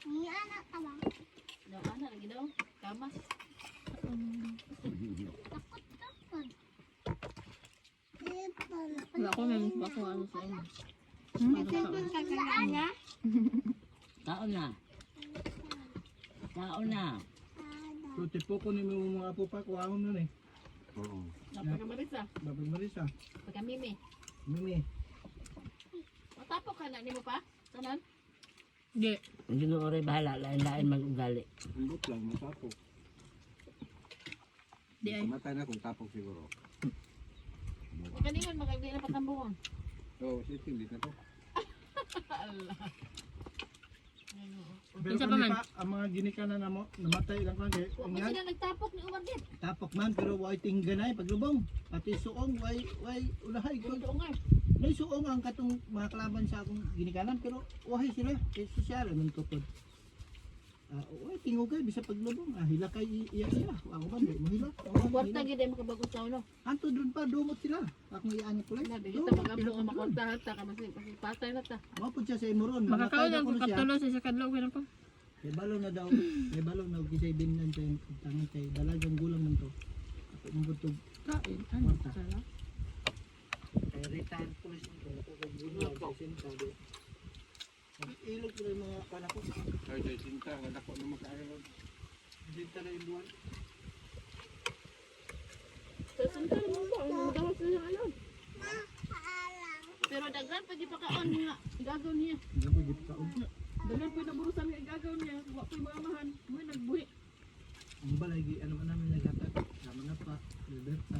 Ni anak ka ba? Daw ana lagi daw. Kamas. Takot. Wala ko may mas bako ano sa inyo. Kagaya. Taon na. Taon na. So, tipo ko ni mga apo pa, kuwahon nun eh. Oo. Napakamarisa. Babay Marisa. Pagkamimi. Mimi. Matapok ka na nimo pa? Tanan? Di. Ang Ginoo ray bahala, lain-lain mag-ugali. Ambot lang, matapok. Di ay. Matay na kung tapok siguro. Huwag kaningon makagdi na patambungon. Oo, hindi na to. Allah. Pero Isa pa kung man. pa, ang mga ginikanan na mo, namatay lang kung kaya. Huwag mo sila nagtapok ni Umar din. Tapok man, pero way tingganay, paglubong. Pati suong, way ulahay. Kung doon nga. May suong ang katong mga kalaban sa akong ginikanan, pero wahay sila. Eh, siya rin ang tupod. Way tingog kay, bisa paglubong. Hila kay iya. Ako ba, di mo hila. Kwarta gid ay makabagos sa ulo. Anto doon pa, dumot sila. Akong iaan ko lang. Labi kita magablo nga makwartahan ta ka kasi patay na ta. Mapod siya sa imuron. Makakaon Mamatay ang na ko na siya. kaptulo sa kadlaw gina pa. May balo na daw. May balo na kisay binan sa tangan kay dalagang gulang man to. Ako mabutog. Kain. Ano sala? Kay retired police nito. Ako kay gulang sa sentado. Ilog ko yung mga panako. Ay, dahil sinta, wala ko na makaaraw. Dito na yung buwan. Sa sandal mo ba ang dawas na ayon. Pero daghan pa di pa kaon nga igagaw niya. Hindi ko git kaon. Daghan pa naburusan nga igagaw niya. Wa pa maamahan. Mo nagbuhi. Ang balay, ano man namin naghatag. Sama na pa. Libertad.